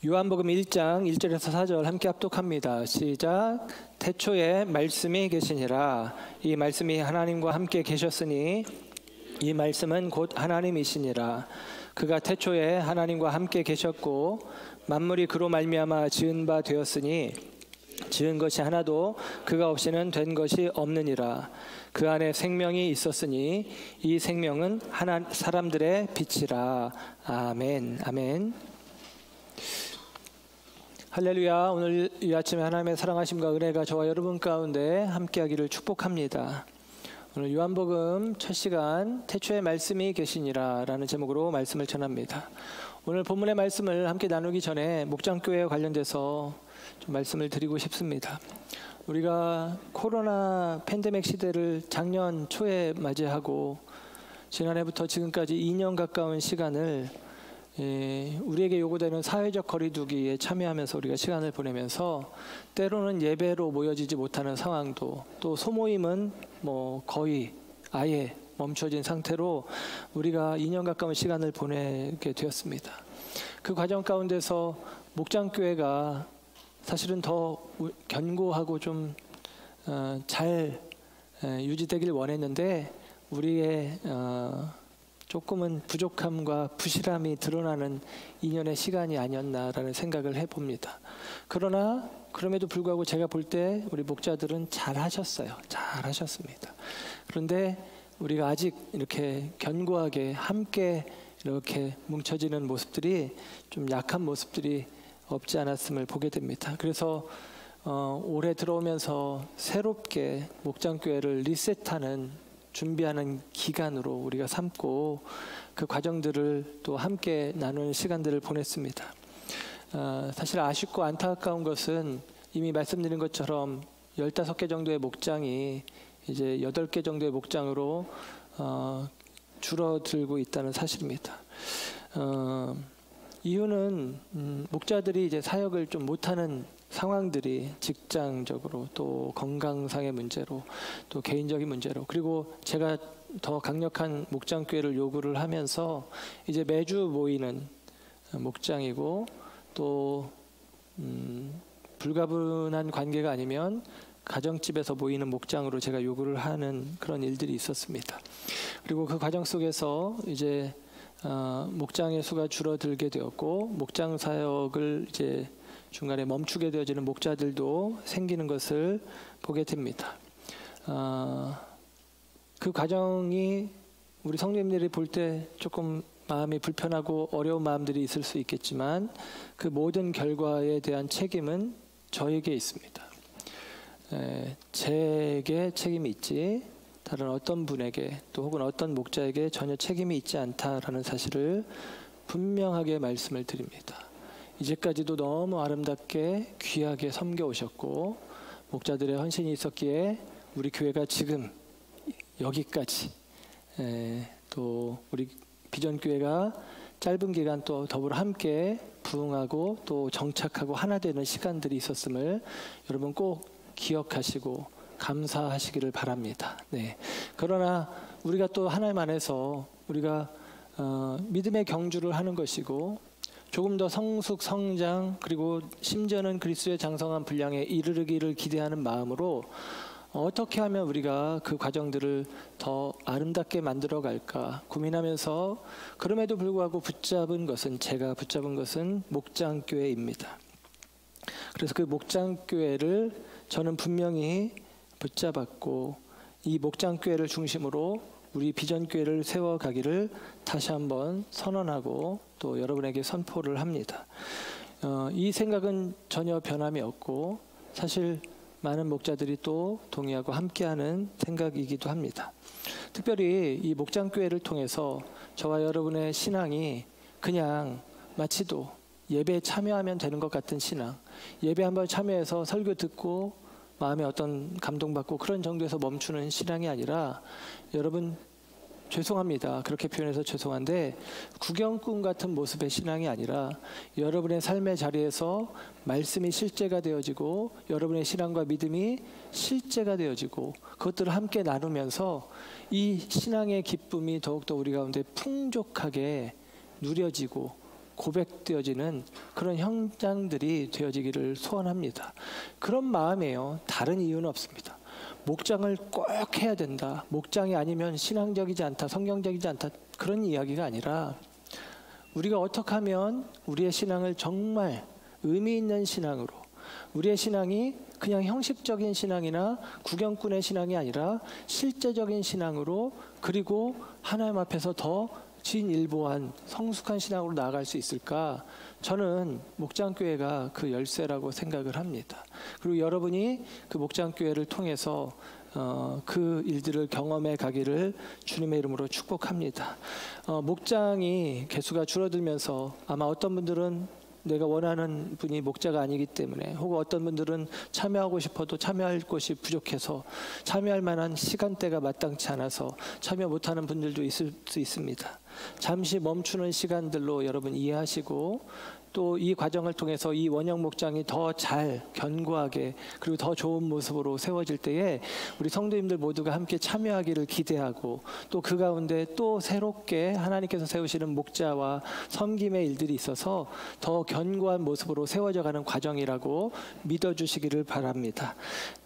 요한복음 1장 1절에서 4절 함께 합독합니다. 시작. 태초에 말씀이 계시니라. 이 말씀이 하나님과 함께 계셨으니 이 말씀은 곧 하나님이시니라. 그가 태초에 하나님과 함께 계셨고 만물이 그로 말미암아 지은 바 되었으니 지은 것이 하나도 그가 없이는 된 것이 없느니라. 그 안에 생명이 있었으니 이 생명은 사람들의 빛이라. 아멘. 아멘. 할렐루야. 오늘 이 아침에 하나님의 사랑하심과 은혜가 저와 여러분 가운데 함께하기를 축복합니다. 오늘 요한복음 첫 시간 태초에 말씀이 계시니라 라는 제목으로 말씀을 전합니다. 오늘 본문의 말씀을 함께 나누기 전에 목장교회와 관련돼서 좀 말씀을 드리고 싶습니다. 우리가 코로나 팬데믹 시대를 작년 초에 맞이하고 지난해부터 지금까지 2년 가까운 시간을 우리에게 요구되는 사회적 거리두기에 참여하면서 우리가 시간을 보내면서 때로는 예배로 모여지지 못하는 상황도, 또 소모임은 거의 아예 멈춰진 상태로 우리가 2년 가까운 시간을 보내게 되었습니다. 그 과정 가운데서 목장교회가 사실은 더 견고하고 좀 잘 유지되길 원했는데 우리의 조금은 부족함과 부실함이 드러나는 2년의 시간이 아니었나라는 생각을 해봅니다. 그러나 그럼에도 불구하고 제가 볼 때 우리 목자들은 잘하셨어요. 잘하셨습니다. 그런데 우리가 아직 이렇게 견고하게 함께 이렇게 뭉쳐지는 모습들이 좀 약한 모습들이 없지 않았음을 보게 됩니다. 그래서 올해 들어오면서 새롭게 목장교회를 리셋하는 준비하는 기간으로 우리가 삼고 그 과정들을 또 함께 나누는 시간들을 보냈습니다. 사실 아쉽고 안타까운 것은 이미 말씀드린 것처럼 15개 정도의 목장이 이제 8개 정도의 목장으로 줄어들고 있다는 사실입니다. 이유는 목자들이 이제 사역을 좀 못하는 상황들이 직장적으로 또 건강상의 문제로 또 개인적인 문제로, 그리고 제가 더 강력한 목장교회를 요구를 하면서 이제 매주 모이는 목장이고 또 불가분한 관계가 아니면 가정집에서 모이는 목장으로 제가 요구를 하는 그런 일들이 있었습니다. 그리고 그 과정 속에서 이제 목장의 수가 줄어들게 되었고 목장 사역을 이제 중간에 멈추게 되어지는 목자들도 생기는 것을 보게 됩니다. 그 과정이 우리 성도님들이 볼 때 조금 마음이 불편하고 어려운 마음들이 있을 수 있겠지만 그 모든 결과에 대한 책임은 저에게 있습니다. 제게 책임이 있지 다른 어떤 분에게 또 혹은 어떤 목자에게 전혀 책임이 있지 않다라는 사실을 분명하게 말씀을 드립니다. 이제까지도 너무 아름답게 귀하게 섬겨오셨고 목자들의 헌신이 있었기에 우리 교회가 지금 여기까지 또 우리 비전교회가 짧은 기간 또 더불어 함께 부흥하고 또 정착하고 하나 되는 시간들이 있었음을 여러분 꼭 기억하시고 감사하시기를 바랍니다. 네. 그러나 우리가 또 하나님 안에서 우리가 믿음의 경주를 하는 것이고 조금 더 성숙 성장 그리고 심지어는 그리스도의 장성한 분량에 이르기를 기대하는 마음으로 어떻게 하면 우리가 그 과정들을 더 아름답게 만들어 갈까 고민하면서 그럼에도 불구하고 제가 붙잡은 것은 목장교회입니다. 그래서 그 목장교회를 저는 분명히 붙잡았고 이 목장교회를 중심으로 우리 비전교회를 세워가기를 다시 한번 선언하고 또 여러분에게 선포를 합니다. 이 생각은 전혀 변함이 없고 사실 많은 목자들이 또 동의하고 함께하는 생각이기도 합니다. 특별히 이 목장교회를 통해서 저와 여러분의 신앙이 그냥 마치도 예배에 참여하면 되는 것 같은 신앙, 예배 한번 참여해서 설교 듣고 마음에 어떤 감동받고 그런 정도에서 멈추는 신앙이 아니라 여러분 죄송합니다. 그렇게 표현해서 죄송한데 구경꾼 같은 모습의 신앙이 아니라 여러분의 삶의 자리에서 말씀이 실제가 되어지고 여러분의 신앙과 믿음이 실제가 되어지고 그것들을 함께 나누면서 이 신앙의 기쁨이 더욱더 우리 가운데 풍족하게 누려지고 고백되어지는 그런 현장들이 되어지기를 소원합니다. 그런 마음이에요. 다른 이유는 없습니다. 목장을 꼭 해야 된다. 목장이 아니면 신앙적이지 않다, 성경적이지 않다, 그런 이야기가 아니라 우리가 어떻게 하면 우리의 신앙을 정말 의미 있는 신앙으로, 우리의 신앙이 그냥 형식적인 신앙이나 구경꾼의 신앙이 아니라 실제적인 신앙으로, 그리고 하나님 앞에서 더 진일보한 성숙한 신앙으로 나아갈 수 있을까? 저는 목장교회가 그 열쇠라고 생각을 합니다. 그리고 여러분이 그 목장교회를 통해서 그 일들을 경험해 가기를 주님의 이름으로 축복합니다. 목장이 개수가 줄어들면서 아마 어떤 분들은 내가 원하는 분이 목자가 아니기 때문에, 혹은 어떤 분들은 참여하고 싶어도 참여할 곳이 부족해서, 참여할 만한 시간대가 마땅치 않아서 참여 못하는 분들도 있을 수 있습니다. 잠시 멈추는 시간들로 여러분 이해하시고, 또 이 과정을 통해서 이 원형 목장이 더 잘 견고하게, 그리고 더 좋은 모습으로 세워질 때에 우리 성도님들 모두가 함께 참여하기를 기대하고, 또 그 가운데 또 새롭게 하나님께서 세우시는 목자와 섬김의 일들이 있어서 더 견고한 모습으로 세워져 가는 과정이라고 믿어주시기를 바랍니다.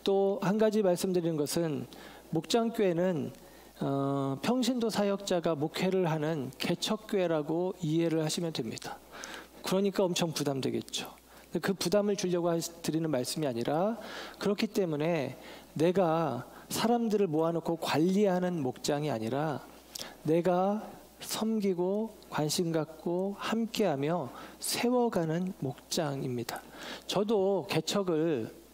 또 한 가지 말씀드리는 것은, 목장교회는 평신도 사역자가 목회를 하는 개척교회라고 이해를 하시면 됩니다. 그러니까 엄청 부담되겠죠. 그 부담을 주려고 드리는 말씀이 아니라, 그렇기 때문에 내가 사람들을 모아놓고 관리하는 목장이 아니라 내가 섬기고 관심 갖고 함께하며 세워가는 목장입니다. 저도 개척을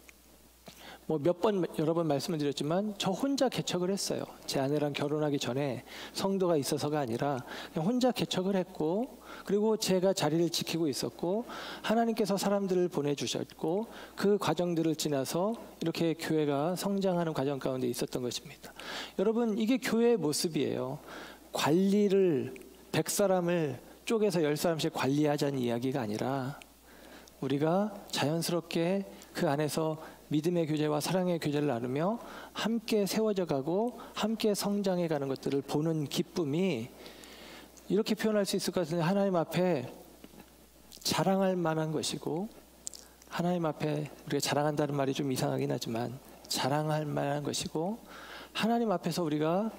여러 번 말씀을 드렸지만 저 혼자 개척을 했어요. 제 아내랑 결혼하기 전에 성도가 있어서가 아니라 그냥 혼자 개척을 했고, 그리고 제가 자리를 지키고 있었고, 하나님께서 사람들을 보내주셨고, 그 과정들을 지나서 이렇게 교회가 성장하는 과정 가운데 있었던 것입니다. 여러분, 이게 교회의 모습이에요. 관리를 100사람을 쪼개서 10사람씩 관리하자는 이야기가 아니라, 우리가 자연스럽게 그 안에서 믿음의 교제와 사랑의 교제를 나누며 함께 세워져 가고 함께 성장해 가는 것들을 보는 기쁨이, 이렇게 표현할 수 있을 것 같은데, 하나님 앞에 자랑할 만한 것이고, 하나님 앞에 우리가 자랑한다는 말이 좀 이상하긴 하지만 자랑할 만한 것이고, 하나님 앞에서 우리가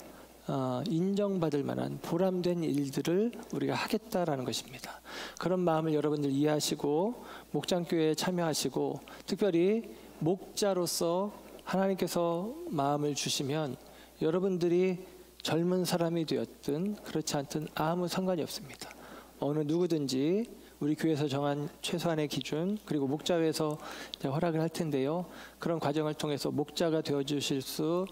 인정받을 만한 보람된 일들을 우리가 하겠다라는 것입니다. 그런 마음을 여러분들 이해하시고 목장교회에 참여하시고, 특별히 목자로서 하나님께서 마음을 주시면 여러분들이 젊은 사람이 되었든 그렇지 않든 아무 상관이 없습니다. 어느 누구든지 우리 교회에서 정한 최소한의 기준, 그리고 목자회에서 허락을 할 텐데요. 그런 과정을 통해서 목자가 되어지실 수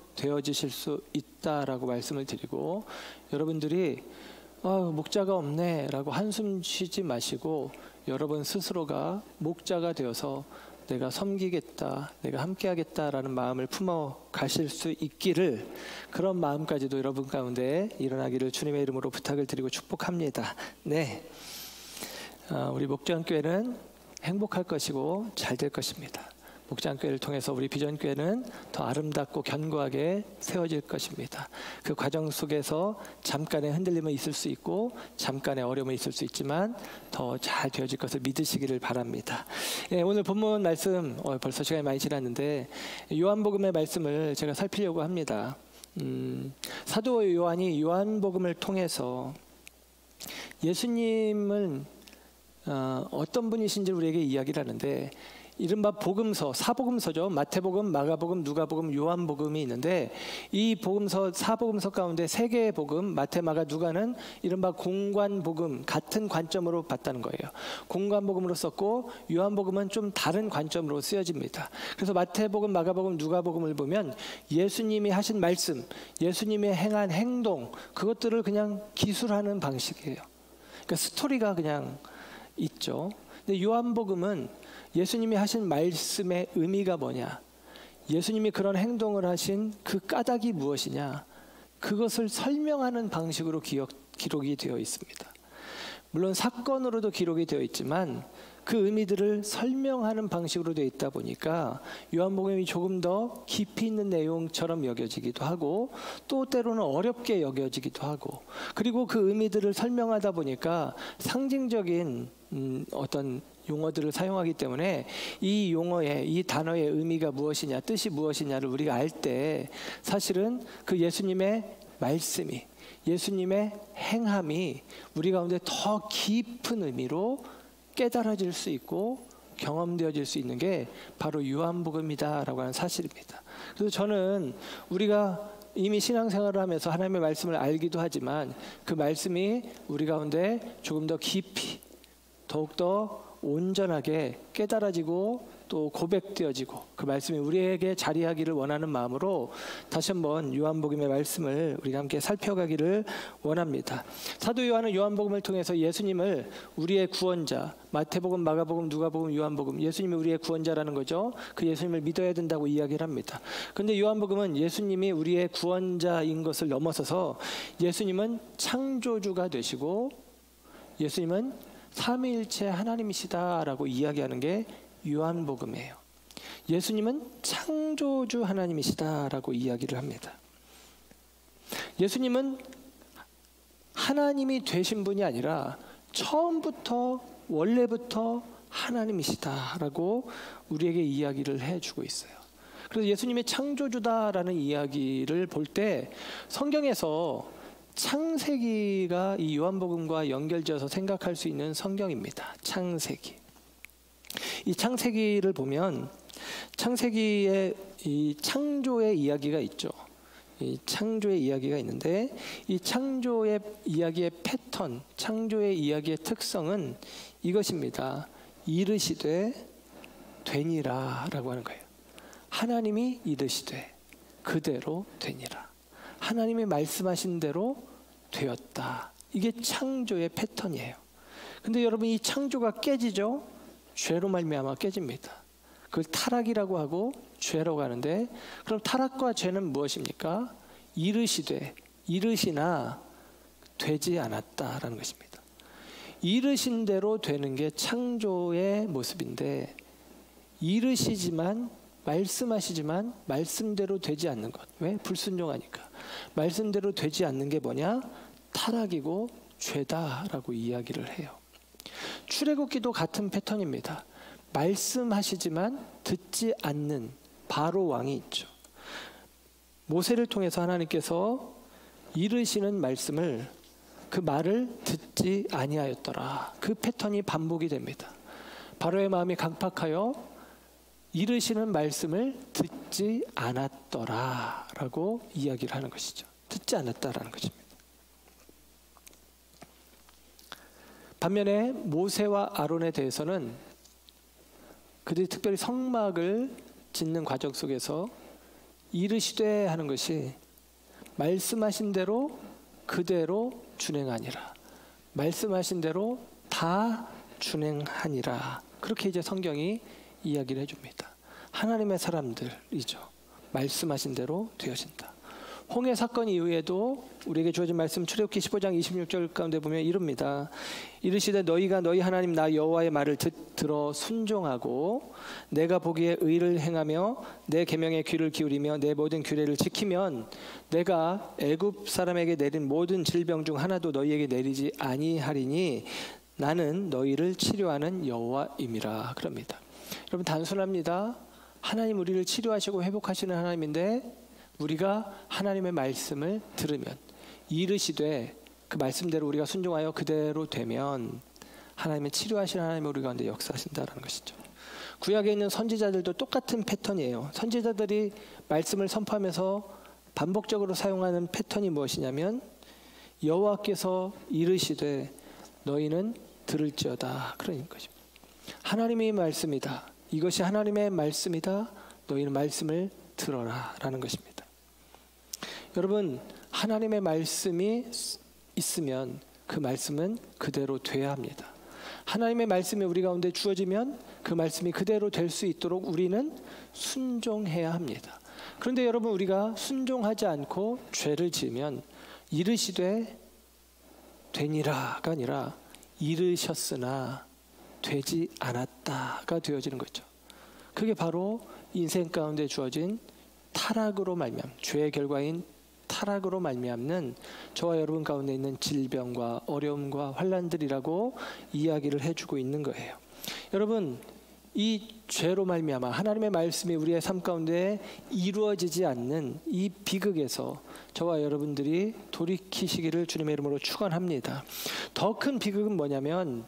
있다라고 말씀을 드리고, 여러분들이 목자가 없네 라고 한숨 쉬지 마시고, 여러분 스스로가 목자가 되어서 내가 섬기겠다, 내가 함께하겠다라는 마음을 품어 가실 수 있기를, 그런 마음까지도 여러분 가운데 일어나기를 주님의 이름으로 부탁을 드리고 축복합니다. 네, 우리 목장교회는 행복할 것이고 잘 될 것입니다. 목장교회를 통해서 우리 비전교회는 더 아름답고 견고하게 세워질 것입니다. 그 과정 속에서 잠깐의 흔들림은 있을 수 있고 잠깐의 어려움은 있을 수 있지만 더 잘 되어질 것을 믿으시기를 바랍니다. 오늘 본문 말씀, 벌써 시간이 많이 지났는데 요한복음의 말씀을 제가 살피려고 합니다. 사도 요한이 요한복음을 통해서 예수님은 어떤 분이신지 우리에게 이야기를 하는데, 이른바 복음서, 사복음서죠. 마태복음, 마가복음, 누가복음, 요한복음이 있는데, 이 복음서, 사복음서 가운데 세 개의 복음, 마태, 마가, 누가는 이른바 공관복음, 같은 관점으로 봤다는 거예요. 공관복음으로 썼고, 요한복음은 좀 다른 관점으로 쓰여집니다. 그래서 마태복음, 마가복음, 누가복음을 보면 예수님이 하신 말씀, 예수님이 행한 행동, 그것들을 그냥 기술하는 방식이에요. 그러니까 스토리가 그냥 있죠. 근데 요한복음은 예수님이 하신 말씀의 의미가 뭐냐, 예수님이 그런 행동을 하신 그 까닭이 무엇이냐, 그것을 설명하는 방식으로 기록이 되어 있습니다. 물론 사건으로도 기록이 되어 있지만 그 의미들을 설명하는 방식으로 되어 있다 보니까 요한복음이 조금 더 깊이 있는 내용처럼 여겨지기도 하고 또 때로는 어렵게 여겨지기도 하고 그리고 그 의미들을 설명하다 보니까 상징적인 어떤 용어들을 사용하기 때문에 이 용어의 이 단어의 의미가 무엇이냐 뜻이 무엇이냐를 우리가 알 때 사실은 그 예수님의 말씀이 예수님의 행함이 우리 가운데 더 깊은 의미로 깨달아질 수 있고 경험되어질 수 있는 게 바로 요한복음이다라고 하는 사실입니다. 그래서 저는 우리가 이미 신앙생활을 하면서 하나님의 말씀을 알기도 하지만 그 말씀이 우리 가운데 조금 더 깊이 더욱더 온전하게 깨달아지고 또 고백되어지고 그 말씀이 우리에게 자리하기를 원하는 마음으로 다시 한번 요한복음의 말씀을 우리가 함께 살펴가기를 원합니다. 사도 요한은 요한복음을 통해서 예수님을 우리의 구원자, 마태복음, 마가복음, 누가복음, 요한복음, 예수님이 우리의 구원자라는 거죠. 그 예수님을 믿어야 된다고 이야기를 합니다. 그런데 요한복음은 예수님이 우리의 구원자인 것을 넘어서서 예수님은 창조주가 되시고 예수님은 삼위일체 하나님이시다라고 이야기하는 게 요한복음이에요. 예수님은 창조주 하나님이시다라고 이야기를 합니다. 예수님은 하나님이 되신 분이 아니라 처음부터 원래부터 하나님이시다라고 우리에게 이야기를 해주고 있어요. 그래서 예수님이 창조주다라는 이야기를 볼 때 성경에서 창세기가 이 요한복음과 연결지어서 생각할 수 있는 성경입니다. 창세기. 이 창세기를 보면 창세기에 이 창조의 이야기가 있죠. 이 창조의 이야기가 있는데 이 창조의 이야기의 패턴, 창조의 이야기의 특성은 이것입니다. 이르시되 되니라라고 하는 거예요. 하나님이 이르시되 그대로 되니라. 하나님이 말씀하신 대로 되었다. 이게 창조의 패턴이에요. 근데 여러분 이 창조가 깨지죠? 죄로 말미암아 깨집니다. 그걸 타락이라고 하고 죄라고 하는데 그럼 타락과 죄는 무엇입니까? 이르시되 이르시나 되지 않았다라는 것입니다. 이르신 대로 되는 게 창조의 모습인데 이르시지만 말씀하시지만 말씀대로 되지 않는 것. 왜? 불순종하니까. 말씀대로 되지 않는 게 뭐냐? 타락이고 죄다라고 이야기를 해요. 출애굽기도 같은 패턴입니다. 말씀하시지만 듣지 않는 바로 왕이 있죠. 모세를 통해서 하나님께서 이르시는 말씀을 그 말을 듣지 아니하였더라. 그 패턴이 반복이 됩니다. 바로의 마음이 강팍하여 이르시는 말씀을 듣지 않았더라라고 이야기를 하는 것이죠. 듣지 않았다라는 것입니다. 반면에 모세와 아론에 대해서는 그들이 특별히 성막을 짓는 과정 속에서 이르시되 하는 것이 말씀하신 대로 그대로 준행하니라. 말씀하신 대로 다 준행하니라. 그렇게 이제 성경이 이야기를 해줍니다. 하나님의 사람들이죠. 말씀하신 대로 되어진다. 홍해 사건 이후에도 우리에게 주어진 말씀 출애굽기 15장 26절 가운데 보면 이릅니다. 이르시되 너희가 너희 하나님 나 여호와의 말을 들어 순종하고 내가 보기에 의를 행하며 내 계명에 귀를 기울이며 내 모든 규례를 지키면 내가 애굽 사람에게 내린 모든 질병 중 하나도 너희에게 내리지 아니하리니 나는 너희를 치료하는 여호와임이라. 그럽니다. 여러분 단순합니다. 하나님 우리를 치료하시고 회복하시는 하나님인데 우리가 하나님의 말씀을 들으면 이르시되 그 말씀대로 우리가 순종하여 그대로 되면 하나님의 치료하시는 하나님이 우리 가운데 역사하신다는 것이죠. 구약에 있는 선지자들도 똑같은 패턴이에요. 선지자들이 말씀을 선포하면서 반복적으로 사용하는 패턴이 무엇이냐면 여호와께서 이르시되 너희는 들을지어다. 그런 것입니다. 하나님의 말씀이다. 이것이 하나님의 말씀이다. 너희는 말씀을 들어라 라는 것입니다. 여러분 하나님의 말씀이 있으면 그 말씀은 그대로 돼야 합니다. 하나님의 말씀이 우리 가운데 주어지면 그 말씀이 그대로 될 수 있도록 우리는 순종해야 합니다. 그런데 여러분 우리가 순종하지 않고 죄를 지으면 이르시되 되니라가 아니라 이르셨으나 되지 않았다가 되어지는 거죠. 그게 바로 인생 가운데 주어진 타락으로 말미암, 죄의 결과인 타락으로 말미암는 저와 여러분 가운데 있는 질병과 어려움과 환난들이라고 이야기를 해주고 있는 거예요. 여러분, 이 죄로 말미암아 하나님의 말씀이 우리의 삶 가운데 이루어지지 않는 이 비극에서 저와 여러분들이 돌이키시기를 주님의 이름으로 축원합니다. 더 큰 비극은 뭐냐면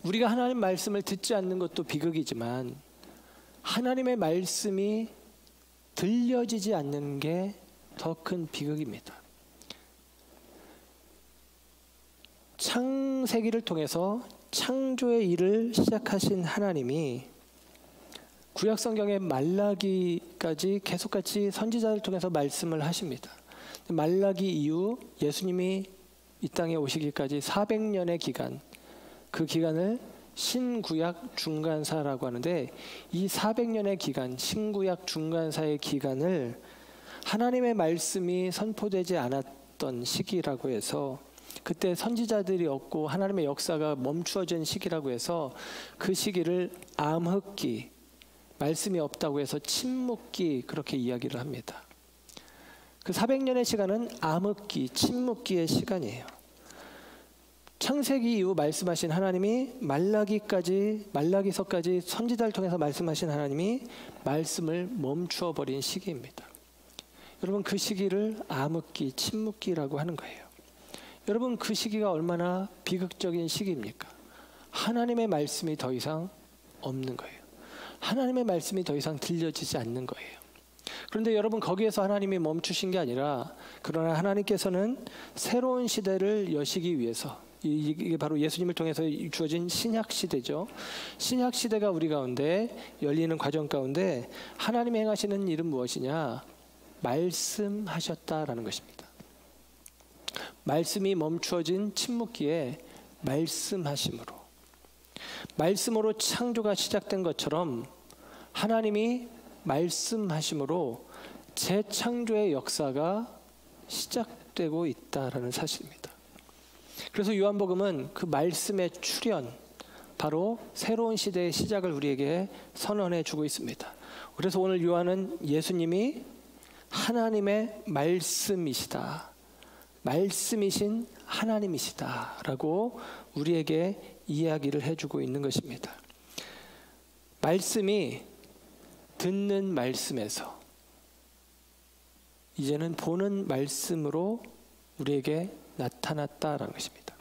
우리가 하나님 말씀을 듣지 않는 것도 비극이지만 하나님의 말씀이 들려지지 않는 게 더 큰 비극입니다. 창세기를 통해서 창조의 일을 시작하신 하나님이 구약 성경의 말라기까지 계속같이 선지자를 통해서 말씀을 하십니다. 말라기 이후 예수님이 이 땅에 오시기까지 400년의 기간, 그 기간을 신구약 중간사라고 하는데 이 400년의 기간, 신구약 중간사의 기간을 하나님의 말씀이 선포되지 않았던 시기라고 해서 그때 선지자들이 없고 하나님의 역사가 멈추어진 시기라고 해서 그 시기를 암흑기, 말씀이 없다고 해서 침묵기 그렇게 이야기를 합니다. 그 400년의 시간은 암흑기, 침묵기의 시간이에요. 창세기 이후 말씀하신 하나님이 말라기서까지 선지자를 통해서 말씀하신 하나님이 말씀을 멈추어 버린 시기입니다. 여러분, 그 시기를 암흑기, 침묵기라고 하는 거예요. 여러분, 그 시기가 얼마나 비극적인 시기입니까? 하나님의 말씀이 더 이상 없는 거예요. 하나님의 말씀이 더 이상 들려지지 않는 거예요. 그런데 여러분, 거기에서 하나님이 멈추신 게 아니라 그러나 하나님께서는 새로운 시대를 여시기 위해서, 이게 바로 예수님을 통해서 주어진 신약 시대죠. 신약 시대가 우리 가운데 열리는 과정 가운데 하나님이 행하시는 일은 무엇이냐? 말씀하셨다라는 것입니다. 말씀이 멈추어진 침묵기에 말씀으로 창조가 시작된 것처럼 하나님이 말씀하심으로 재창조의 역사가 시작되고 있다라는 사실입니다. 그래서 요한복음은 그 말씀의 출현, 바로 새로운 시대의 시작을 우리에게 선언해 주고 있습니다. 그래서 오늘 요한은 예수님이 하나님의 말씀이시다, 말씀이신 하나님이시다라고 우리에게 이야기를 해주고 있는 것입니다. 말씀이 듣는 말씀에서 이제는 보는 말씀으로 우리에게 나타났다라는 것입니다.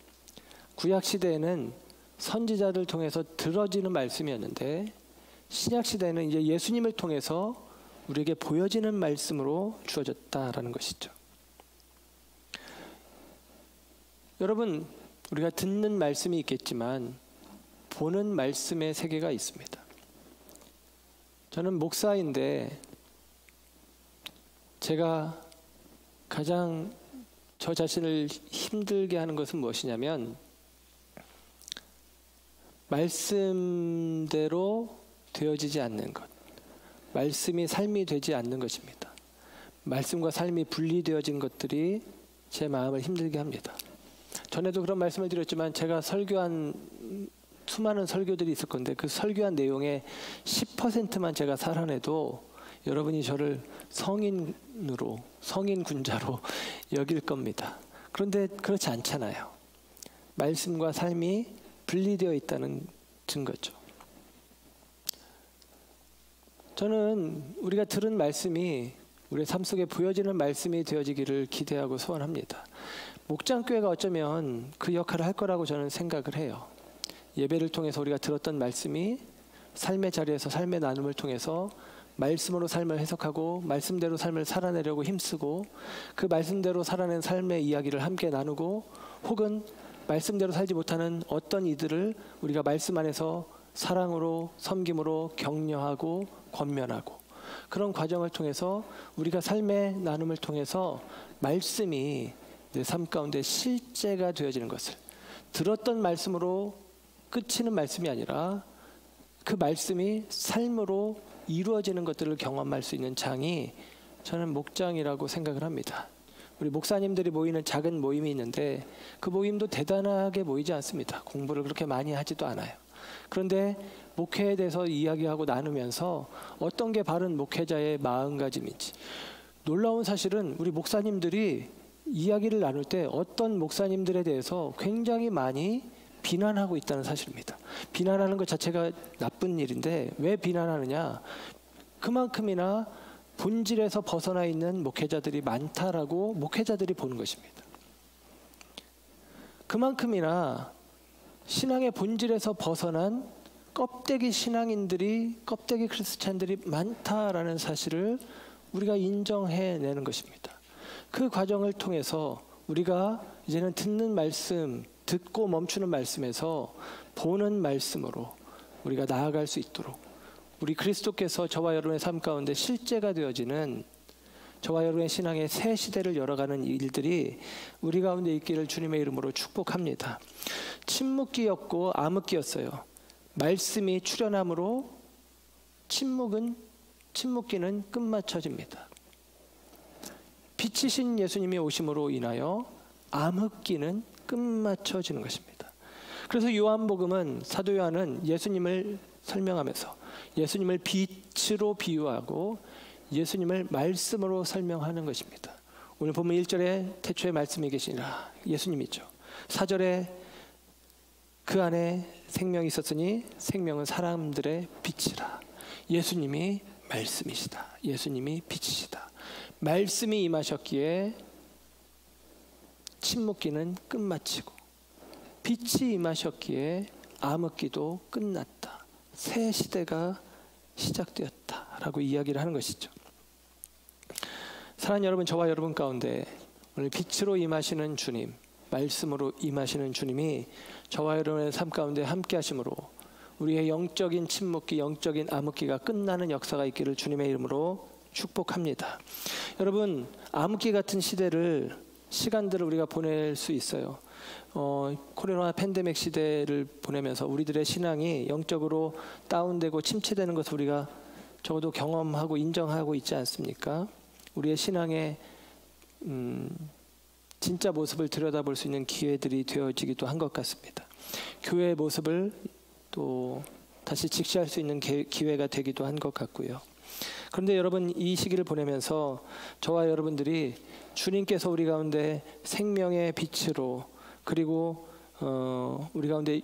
구약 시대에는 선지자를 통해서 들어지는 말씀이었는데 신약 시대에는 이제 예수님을 통해서 우리에게 보여지는 말씀으로 주어졌다라는 것이죠. 여러분, 우리가 듣는 말씀이 있겠지만 보는 말씀의 세계가 있습니다. 저는 목사인데 제가 가장 저 자신을 힘들게 하는 것은 무엇이냐면 말씀대로 되어지지 않는 것, 말씀이 삶이 되지 않는 것입니다. 말씀과 삶이 분리되어진 것들이 제 마음을 힘들게 합니다. 전에도 그런 말씀을 드렸지만 제가 설교한 수많은 설교들이 있을 건데 그 설교한 내용의 10%만 제가 살아내도 여러분이 저를 성인군자로 여길 겁니다. 그런데 그렇지 않잖아요. 말씀과 삶이 분리되어 있다는 증거죠. 저는 우리가 들은 말씀이 우리의 삶 속에 보여지는 말씀이 되어지기를 기대하고 소원합니다. 목장교회가 어쩌면 그 역할을 할 거라고 저는 생각을 해요. 예배를 통해서 우리가 들었던 말씀이 삶의 자리에서 삶의 나눔을 통해서 말씀으로 삶을 해석하고 말씀대로 삶을 살아내려고 힘쓰고 그 말씀대로 살아낸 삶의 이야기를 함께 나누고 혹은 말씀대로 살지 못하는 어떤 이들을 우리가 말씀 안에서 사랑으로 섬김으로 격려하고 권면하고 그런 과정을 통해서 우리가 삶의 나눔을 통해서 말씀이 내 삶 가운데 실제가 되어지는 것을 들었던 말씀으로 끝이는 말씀이 아니라 그 말씀이 삶으로 이루어지는 것들을 경험할 수 있는 장이 저는 목장이라고 생각을 합니다. 우리 목사님들이 모이는 작은 모임이 있는데 그 모임도 대단하게 모이지 않습니다. 공부를 그렇게 많이 하지도 않아요. 그런데 목회에 대해서 이야기하고 나누면서 어떤 게 바른 목회자의 마음가짐인지, 놀라운 사실은 우리 목사님들이 이야기를 나눌 때 어떤 목사님들에 대해서 굉장히 많이 비난하고 있다는 사실입니다. 비난하는 것 자체가 나쁜 일인데 왜 비난하느냐? 그만큼이나 본질에서 벗어나 있는 목회자들이 많다라고 목회자들이 보는 것입니다. 그만큼이나 신앙의 본질에서 벗어난 껍데기 신앙인들이, 껍데기 크리스찬들이 많다라는 사실을 우리가 인정해내는 것입니다. 그 과정을 통해서 우리가 이제는 듣는 말씀, 듣고 멈추는 말씀에서 보는 말씀으로 우리가 나아갈 수 있도록, 우리 그리스도께서 저와 여러분의 삶 가운데 실제가 되어지는, 저와 여러분의 신앙의 새 시대를 열어가는 일들이 우리 가운데 있기를 주님의 이름으로 축복합니다. 침묵기였고 암흑기였어요. 말씀이 출현함으로 침묵기는 끝마쳐집니다. 빛이신 예수님이 오심으로 인하여 암흑기는 끝마쳐지는 것입니다. 그래서 요한복음은, 사도 요한은 예수님을 설명하면서 예수님을 빛으로 비유하고 예수님을 말씀으로 설명하는 것입니다. 오늘 보면 1절에 태초에 말씀이 계시니라, 예수님이죠. 4절에 그 안에 생명이 있었으니 생명은 사람들의 빛이라. 예수님이 말씀이시다. 예수님이 빛이시다. 말씀이 임하셨기에 침묵기는 끝마치고, 빛이 임하셨기에 암흑기도 끝났다. 새 시대가 시작되었다라고 이야기를 하는 것이죠. 사랑하는 여러분, 저와 여러분 가운데 오늘 빛으로 임하시는 주님, 말씀으로 임하시는 주님이 저와 여러분의 삶 가운데 함께 하심으로 우리의 영적인 침묵기, 영적인 암흑기가 끝나는 역사가 있기를 주님의 이름으로 축복합니다. 여러분, 암흑기 같은 시간들을 우리가 보낼 수 있어요. 코로나 팬데믹 시대를 보내면서 우리들의 신앙이 영적으로 다운되고 침체되는 것을 우리가 적어도 경험하고 인정하고 있지 않습니까? 우리의 신앙의 진짜 모습을 들여다볼 수 있는 기회들이 되어지기도 한 것 같습니다. 교회의 모습을 또 다시 직시할 수 있는 기회가 되기도 한 것 같고요. 그런데 여러분, 이 시기를 보내면서 저와 여러분들이 주님께서 우리 가운데 생명의 빛으로, 그리고 우리 가운데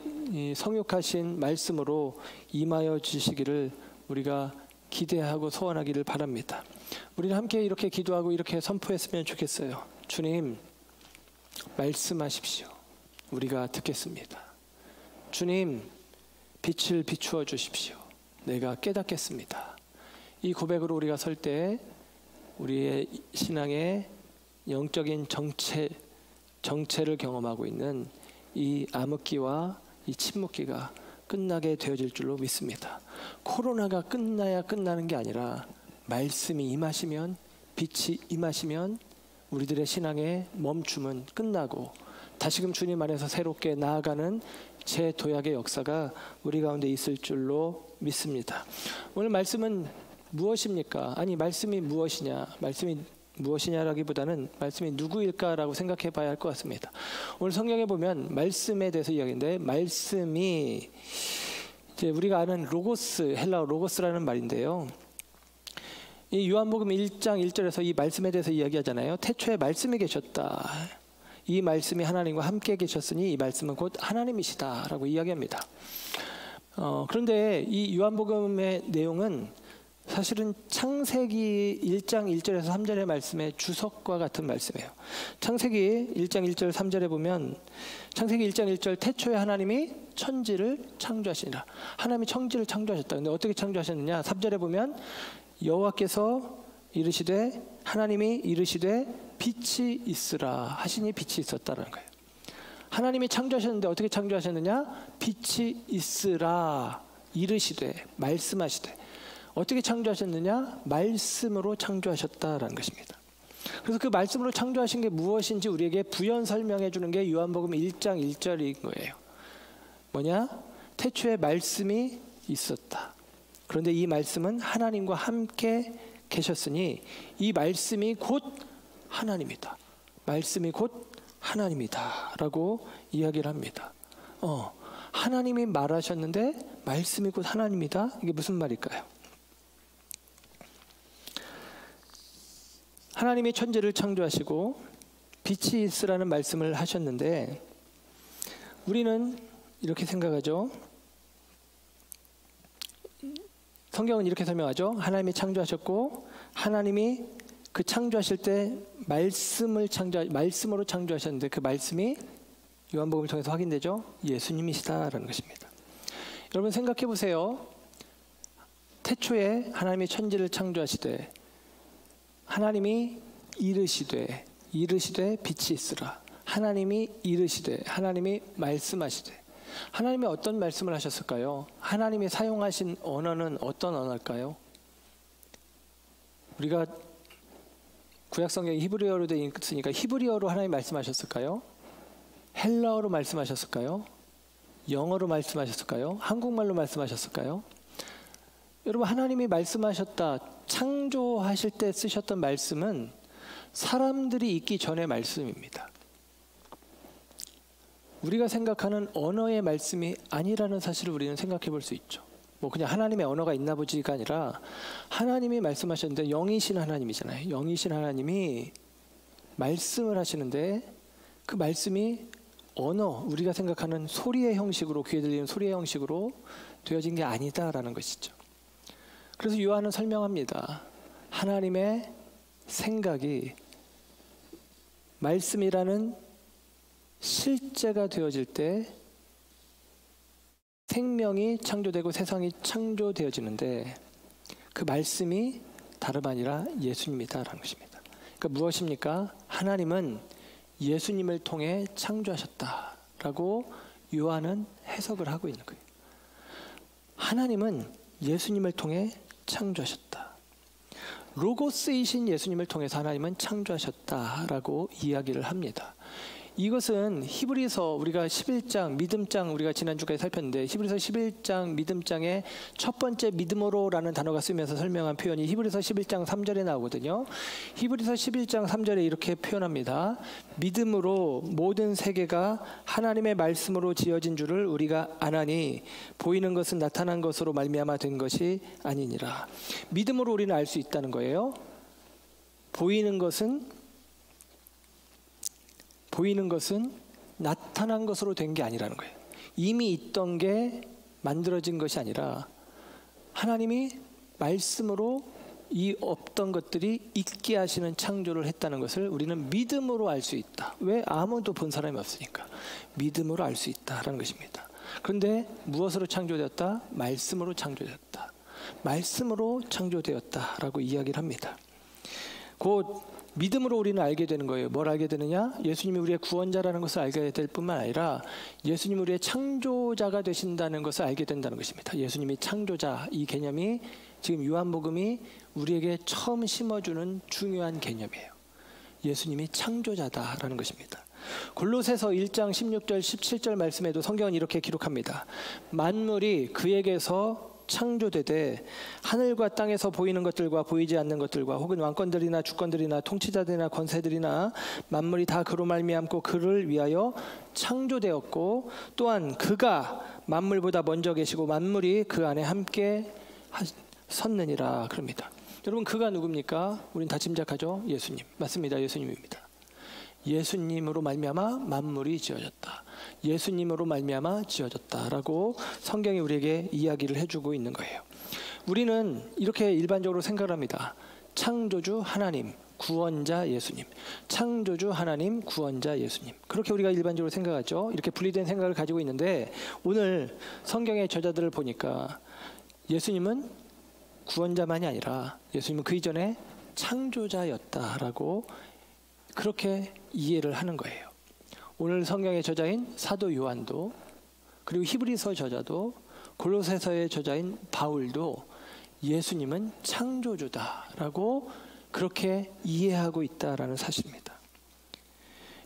성육하신 말씀으로 임하여 주시기를 우리가 기대하고 소원하기를 바랍니다. 우리는 함께 이렇게 기도하고 이렇게 선포했으면 좋겠어요. 주님, 말씀하십시오. 우리가 듣겠습니다. 주님, 빛을 비추어 주십시오. 내가 깨닫겠습니다. 이 고백으로 우리가 설 때 우리의 신앙의 영적인 정체를 경험하고 있는 이 암흑기와 이 침묵기가 끝나게 되어질 줄로 믿습니다. 코로나가 끝나야 끝나는 게 아니라 말씀이 임하시면, 빛이 임하시면 우리들의 신앙의 멈춤은 끝나고 다시금 주님 안에서 새롭게 나아가는 재도약의 역사가 우리 가운데 있을 줄로 믿습니다. 오늘 말씀은 무엇입니까? 아니, 말씀이 무엇이냐? 말씀이 무엇이냐라기보다는 말씀이 누구일까라고 생각해 봐야 할 것 같습니다. 오늘 성경에 보면 말씀에 대해서 이야기인데, 말씀이 이제 우리가 아는 로고스, 헬라어 로고스라는 말인데요. 이 요한복음 1장 1절에서 이 말씀에 대해서 이야기하잖아요. 태초에 말씀이 계셨다. 이 말씀이 하나님과 함께 계셨으니 이 말씀은 곧 하나님이시다라고 이야기합니다. 그런데 이 요한복음의 내용은 사실은 창세기 1장 1절에서 3절의 말씀의 주석과 같은 말씀이에요. 창세기 1장 1절 3절에 보면, 창세기 1장 1절 태초에 하나님이 천지를 창조하시니라. 하나님이 천지를 창조하셨다. 근데 어떻게 창조하셨느냐? 3절에 보면 여호와께서 이르시되, 하나님이 이르시되 빛이 있으라 하시니 빛이 있었다라는 거예요. 하나님이 창조하셨는데 어떻게 창조하셨느냐? 빛이 있으라 이르시되, 말씀하시되. 어떻게 창조하셨느냐? 말씀으로 창조하셨다라는 것입니다. 그래서 그 말씀으로 창조하신 게 무엇인지 우리에게 부연 설명해 주는 게 요한복음 1장 1절인 거예요. 뭐냐? 태초에 말씀이 있었다. 그런데 이 말씀은 하나님과 함께 계셨으니 이 말씀이 곧 하나님이다. 말씀이 곧 하나님이다 라고 이야기를 합니다. 하나님이 말하셨는데 말씀이 곧 하나님이다? 이게 무슨 말일까요? 하나님이 천지를 창조하시고 빛이 있으라는 말씀을 하셨는데 우리는 이렇게 생각하죠. 성경은 이렇게 설명하죠. 하나님이 창조하셨고 하나님이 그 창조하실 때 말씀으로 창조하셨는데 그 말씀이 요한복음을 통해서 확인되죠. 예수님이시다라는 것입니다. 여러분 생각해 보세요. 태초에 하나님이 천지를 창조하시되 하나님이 이르시되 빛이 있으라. 하나님이 이르시되 하나님이 말씀하시되 하나님이 어떤 말씀을 하셨을까요? 하나님이 사용하신 언어는 어떤 언어일까요? 우리가 구약성경이 히브리어로 되어 있으니까 히브리어로 하나님 말씀하셨을까요? 헬라어로 말씀하셨을까요? 영어로 말씀하셨을까요? 한국말로 말씀하셨을까요? 여러분 하나님이 말씀하셨다, 창조하실 때 쓰셨던 말씀은 사람들이 있기 전의 말씀입니다. 우리가 생각하는 언어의 말씀이 아니라는 사실을 우리는 생각해 볼 수 있죠. 뭐 그냥 하나님의 언어가 있나 보지가 아니라 하나님이 말씀하셨는데 영이신 하나님이잖아요. 영이신 하나님이 말씀을 하시는데 그 말씀이 언어, 우리가 생각하는 소리의 형식으로, 귀에 들리는 소리의 형식으로 되어진 게 아니다라는 것이죠. 그래서 요한은 설명합니다. 하나님의 생각이 말씀이라는 실제가 되어질 때 생명이 창조되고 세상이 창조되어지는데 그 말씀이 다름 아니라 예수님이다라는 것입니다. 그러니까 무엇입니까? 하나님은 예수님을 통해 창조하셨다라고 요한은 해석을 하고 있는 거예요. 하나님은 예수님을 통해 창조하셨다. 로고스이신 예수님을 통해서 하나님은 창조하셨다라고 이야기를 합니다. 이것은 히브리서 우리가 11장 믿음장 우리가 지난주까지 살폈는데 히브리서 11장 믿음장의 첫 번째 믿음으로라는 단어가 쓰면서 설명한 표현이 히브리서 11장 3절에 나오거든요. 히브리서 11장 3절에 이렇게 표현합니다. 믿음으로 모든 세계가 하나님의 말씀으로 지어진 줄을 우리가 아나니 보이는 것은 나타난 것으로 말미암아 된 것이 아니니라. 믿음으로 우리는 알 수 있다는 거예요. 보이는 것은 나타난 것으로 된 게 아니라는 거예요. 이미 있던 게 만들어진 것이 아니라 하나님이 말씀으로 이 없던 것들이 있게 하시는 창조를 했다는 것을 우리는 믿음으로 알 수 있다. 왜? 아무도 본 사람이 없으니까. 믿음으로 알 수 있다라는 것입니다. 그런데 무엇으로 창조되었다? 말씀으로 창조되었다. 말씀으로 창조되었다라고 이야기를 합니다. 곧 믿음으로 우리는 알게 되는 거예요. 뭘 알게 되느냐? 예수님이 우리의 구원자라는 것을 알게 될 뿐만 아니라 예수님이 우리의 창조자가 되신다는 것을 알게 된다는 것입니다. 예수님이 창조자, 이 개념이 지금 요한복음이 우리에게 처음 심어주는 중요한 개념이에요. 예수님이 창조자다라는 것입니다. 골로새서 1장 16절 17절 말씀에도 성경은 이렇게 기록합니다. 만물이 그에게서 창조되되 하늘과 땅에서 보이는 것들과 보이지 않는 것들과 혹은 왕권들이나 주권들이나 통치자들이나 권세들이나 만물이 다 그로 말미암고 그를 위하여 창조되었고 또한 그가 만물보다 먼저 계시고 만물이 그 안에 함께 섰느니라 그럽니다. 여러분 그가 누굽니까? 우린 다 짐작하죠. 예수님. 맞습니다. 예수님입니다. 예수님으로 말미암아 만물이 지어졌다. 예수님으로 말미암아 지어졌다라고 성경이 우리에게 이야기를 해주고 있는 거예요. 우리는 이렇게 일반적으로 생각을 합니다. 창조주 하나님, 구원자 예수님. 창조주 하나님, 구원자 예수님. 그렇게 우리가 일반적으로 생각하죠. 이렇게 분리된 생각을 가지고 있는데 오늘 성경의 저자들을 보니까 예수님은 구원자만이 아니라 예수님은 그 이전에 창조자였다라고 그렇게 이해를 하는 거예요. 오늘 성경의 저자인 사도 요한도 그리고 히브리서 저자도 골로새서의 저자인 바울도 예수님은 창조주다라고 그렇게 이해하고 있다라는 사실입니다.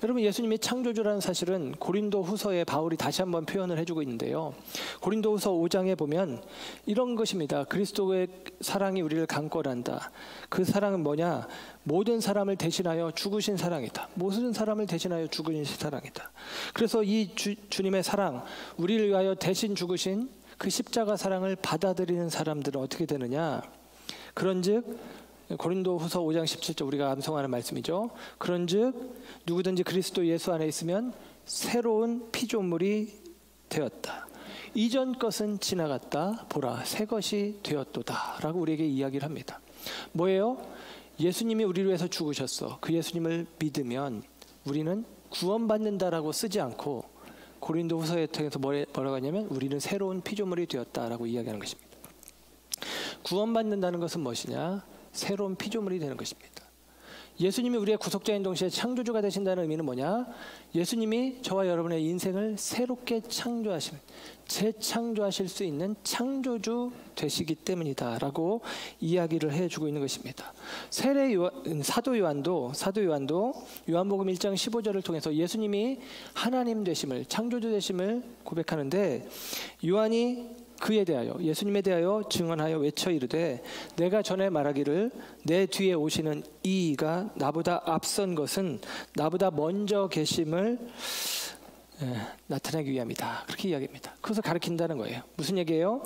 여러분, 예수님이 창조주라는 사실은 고린도 후서에 바울이 다시 한번 표현을 해주고 있는데요. 고린도 후서 5장에 보면 이런 것입니다. 그리스도의 사랑이 우리를 강권한다. 그 사랑은 뭐냐? 모든 사람을 대신하여 죽으신 사랑이다. 모든 사람을 대신하여 죽으신 사랑이다. 그래서 이 주님의 사랑, 우리를 위하여 대신 죽으신 그 십자가 사랑을 받아들이는 사람들은 어떻게 되느냐? 그런즉 고린도후서 5장 17절 우리가 암송하는 말씀이죠. 그런즉 누구든지 그리스도 예수 안에 있으면 새로운 피조물이 되었다. 이전 것은 지나갔다. 보라, 새 것이 되었도다. 라고 우리에게 이야기를 합니다. 뭐예요? 예수님이 우리를 위해서 죽으셨어. 그 예수님을 믿으면 우리는 구원받는다라고 쓰지 않고 고린도후서에 통해서 뭐라고 하냐면 우리는 새로운 피조물이 되었다라고 이야기하는 것입니다. 구원받는다는 것은 무엇이냐? 새로운 피조물이 되는 것입니다. 예수님이 우리의 구속자인 동시에 창조주가 되신다는 의미는 뭐냐? 예수님이 저와 여러분의 인생을 새롭게 창조하실, 재창조하실 수 있는 창조주 되시기 때문이다 라고 이야기를 해주고 있는 것입니다. 사도 요한도 요한복음 1장 15절을 통해서 예수님이 하나님 되심을, 창조주 되심을 고백하는데, 요한이 그에 대하여, 예수님에 대하여 증언하여 외쳐 이르되 내가 전에 말하기를 내 뒤에 오시는 이가 나보다 앞선 것은 나보다 먼저 계심을 나타내기 위함이다. 그렇게 이야기합니다. 그것을 가리킨다는 거예요. 무슨 얘기예요?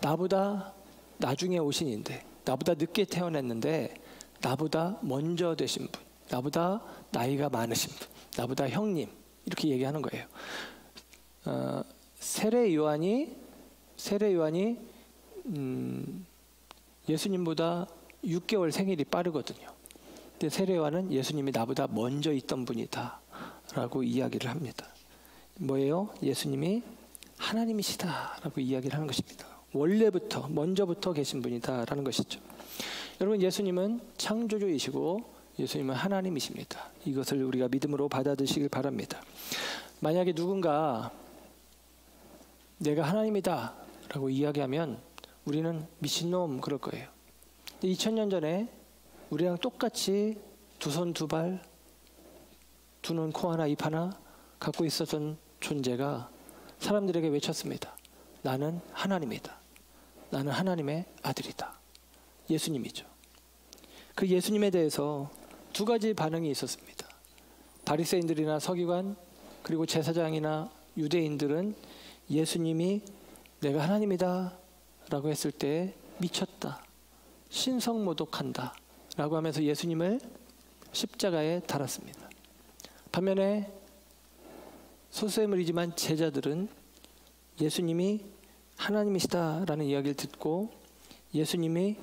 나보다 나중에 오신 이인데, 나보다 늦게 태어났는데 나보다 먼저 되신 분, 나보다 나이가 많으신 분, 나보다 형님, 이렇게 얘기하는 거예요. 세례 요한이 예수님보다 6개월 생일이 빠르거든요. 근데 세례 요한은 예수님이 나보다 먼저 있던 분이다 라고 이야기를 합니다. 뭐예요? 예수님이 하나님이시다 라고 이야기를 하는 것입니다. 원래부터, 먼저부터 계신 분이다 라는 것이죠. 여러분, 예수님은 창조주이시고 예수님은 하나님이십니다. 이것을 우리가 믿음으로 받아들이시길 바랍니다. 만약에 누군가 내가 하나님이다 라고 이야기하면 우리는 미친놈 그럴 거예요. 2000년 전에 우리랑 똑같이 두 손 두 발, 두 눈 코 하나 입 하나 갖고 있었던 존재가 사람들에게 외쳤습니다. 나는 하나님이다. 나는 하나님의 아들이다. 예수님이죠. 그 예수님에 대해서 두 가지 반응이 있었습니다. 바리새인들이나 서기관, 그리고 제사장이나 유대인들은 예수님이 내가 하나님이다 라고 했을 때 미쳤다, 신성모독한다 라고 하면서 예수님을 십자가에 달았습니다. 반면에 소수의물이지만 제자들은 예수님이 하나님이시다 라는 이야기를 듣고 예수님이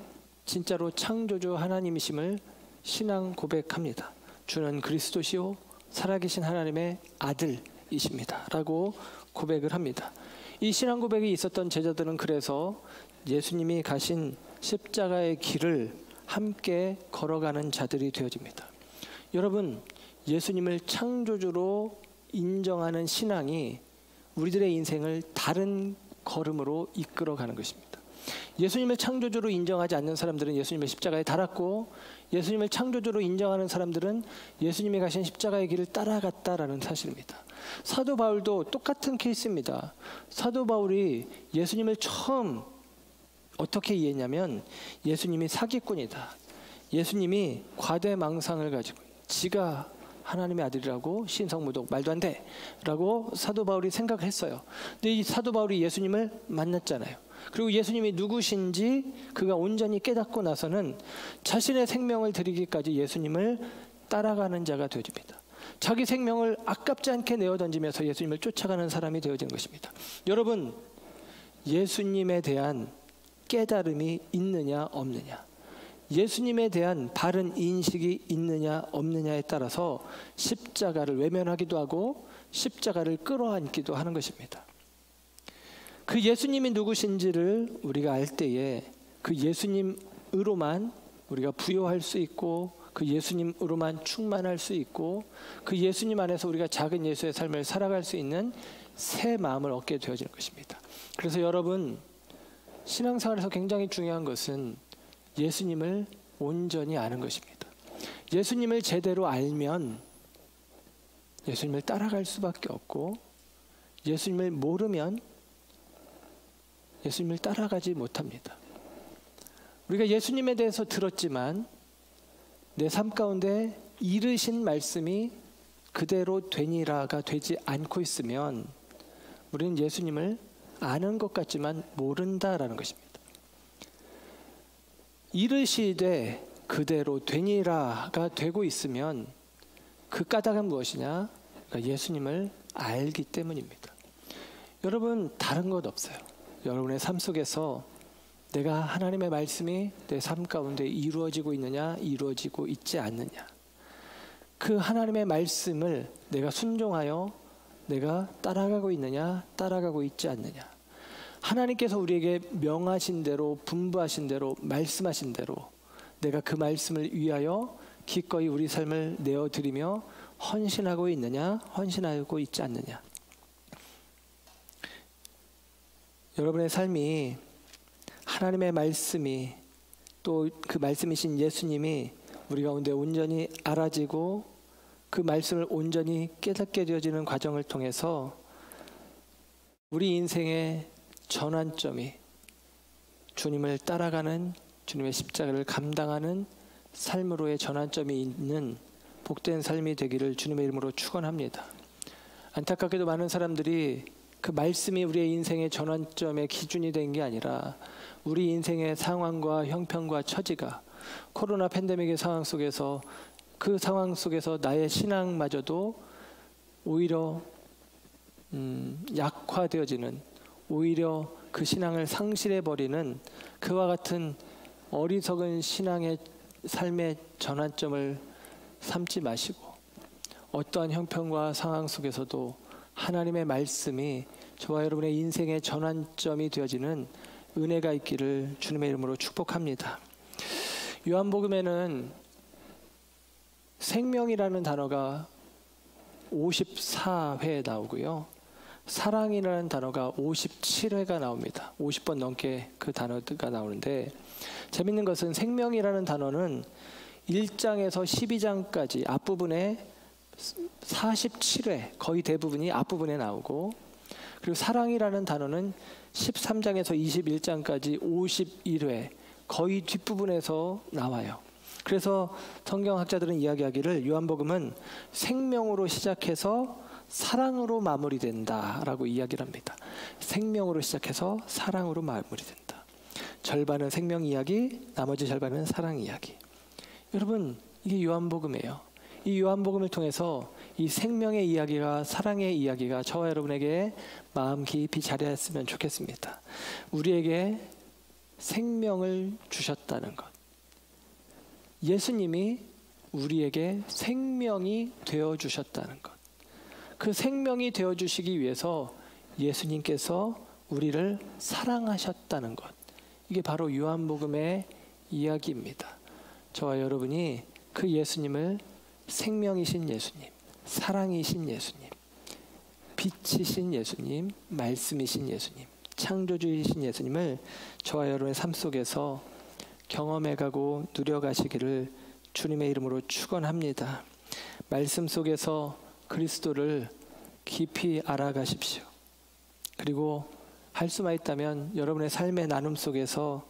진짜로 창조주 하나님이심을 신앙 고백합니다. 주는 그리스도시요 살아계신 하나님의 아들이십니다 라고 고백을 합니다. 이 신앙 고백이 있었던 제자들은 그래서 예수님이 가신 십자가의 길을 함께 걸어가는 자들이 되어집니다. 여러분, 예수님을 창조주로 인정하는 신앙이 우리들의 인생을 다른 걸음으로 이끌어가는 것입니다. 예수님을 창조주로 인정하지 않는 사람들은 예수님의 십자가에 달았고, 예수님을 창조주로 인정하는 사람들은 예수님이 가신 십자가의 길을 따라갔다라는 사실입니다. 사도 바울도 똑같은 케이스입니다. 사도 바울이 예수님을 처음 어떻게 이해했냐면 예수님이 사기꾼이다, 예수님이 과대망상을 가지고 지가 하나님의 아들이라고 신성모독 말도 안 돼 라고 사도 바울이 생각을 했어요. 근데 이 사도 바울이 예수님을 만났잖아요. 그리고 예수님이 누구신지 그가 온전히 깨닫고 나서는 자신의 생명을 드리기까지 예수님을 따라가는 자가 되어집니다. 자기 생명을 아깝지 않게 내어 던지면서 예수님을 쫓아가는 사람이 되어지는 것입니다. 여러분, 예수님에 대한 깨달음이 있느냐 없느냐, 예수님에 대한 바른 인식이 있느냐 없느냐에 따라서 십자가를 외면하기도 하고 십자가를 끌어안기도 하는 것입니다. 그 예수님이 누구신지를 우리가 알 때에 그 예수님으로만 우리가 부요할 수 있고, 그 예수님으로만 충만할 수 있고, 그 예수님 안에서 우리가 작은 예수의 삶을 살아갈 수 있는 새 마음을 얻게 되어지는 것입니다. 그래서 여러분, 신앙생활에서 굉장히 중요한 것은 예수님을 온전히 아는 것입니다. 예수님을 제대로 알면 예수님을 따라갈 수밖에 없고, 예수님을 모르면 예수님을 따라가지 못합니다. 우리가 예수님에 대해서 들었지만 내 삶 가운데 이르신 말씀이 그대로 되니라가 되지 않고 있으면 우리는 예수님을 아는 것 같지만 모른다라는 것입니다. 이르시되 그대로 되니라가 되고 있으면 그 까닭은 무엇이냐? 그러니까 예수님을 알기 때문입니다. 여러분, 다른 것 없어요. 여러분의 삶 속에서 내가 하나님의 말씀이 내 삶 가운데 이루어지고 있느냐, 이루어지고 있지 않느냐, 그 하나님의 말씀을 내가 순종하여 내가 따라가고 있느냐, 따라가고 있지 않느냐, 하나님께서 우리에게 명하신 대로, 분부하신 대로, 말씀하신 대로 내가 그 말씀을 위하여 기꺼이 우리 삶을 내어드리며 헌신하고 있느냐, 헌신하고 있지 않느냐. 여러분의 삶이 하나님의 말씀이, 또 그 말씀이신 예수님이 우리 가운데 온전히 알아지고 그 말씀을 온전히 깨닫게 되어지는 과정을 통해서 우리 인생의 전환점이 주님을 따라가는, 주님의 십자가를 감당하는 삶으로의 전환점이 있는 복된 삶이 되기를 주님의 이름으로 축원합니다. 안타깝게도 많은 사람들이 그 말씀이 우리의 인생의 전환점의 기준이 된 게 아니라 우리 인생의 상황과 형편과 처지가 코로나 팬데믹의 상황 속에서, 그 상황 속에서 나의 신앙마저도 오히려 약화되어지는, 오히려 그 신앙을 상실해버리는 그와 같은 어리석은 신앙의 삶의 전환점을 삼지 마시고, 어떠한 형편과 상황 속에서도 하나님의 말씀이 저와 여러분의 인생의 전환점이 되어지는 은혜가 있기를 주님의 이름으로 축복합니다. 요한복음에는 생명이라는 단어가 54회 나오고요, 사랑이라는 단어가 57회가 나옵니다. 50번 넘게 그 단어가 나오는데, 재밌는 것은 생명이라는 단어는 1장에서 12장까지 앞부분에 47회, 거의 대부분이 앞부분에 나오고, 그리고 사랑이라는 단어는 13장에서 21장까지 51회, 거의 뒷부분에서 나와요. 그래서 성경학자들은 이야기하기를 요한복음은 생명으로 시작해서 사랑으로 마무리된다라고 이야기를 합니다. 생명으로 시작해서 사랑으로 마무리된다. 절반은 생명 이야기, 나머지 절반은 사랑 이야기. 여러분, 이게 요한복음이에요. 이 요한복음을 통해서 이 생명의 이야기가, 사랑의 이야기가 저와 여러분에게 마음 깊이 자리했으면 좋겠습니다. 우리에게 생명을 주셨다는 것, 예수님이 우리에게 생명이 되어주셨다는 것, 그 생명이 되어주시기 위해서 예수님께서 우리를 사랑하셨다는 것, 이게 바로 요한복음의 이야기입니다. 저와 여러분이 그 예수님을 생명이신 예수님, 사랑이신 예수님, 빛이신 예수님, 말씀이신 예수님, 창조주이신 예수님을 저와 여러분의 삶 속에서 경험해가고 누려가시기를 주님의 이름으로 축원합니다. 말씀 속에서 그리스도를 깊이 알아가십시오. 그리고 할 수만 있다면 여러분의 삶의 나눔 속에서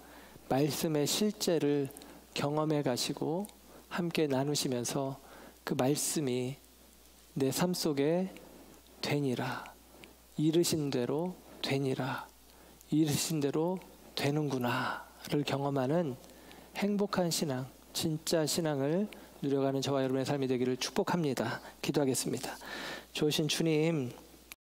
말씀의 실제를 경험해 가시고 함께 나누시면서 그 말씀이 내 삶 속에 되니라, 이르신 대로 되니라, 이르신 대로 되는구나를 경험하는 행복한 신앙, 진짜 신앙을 누려가는 저와 여러분의 삶이 되기를 축복합니다. 기도하겠습니다. 좋으신 주님,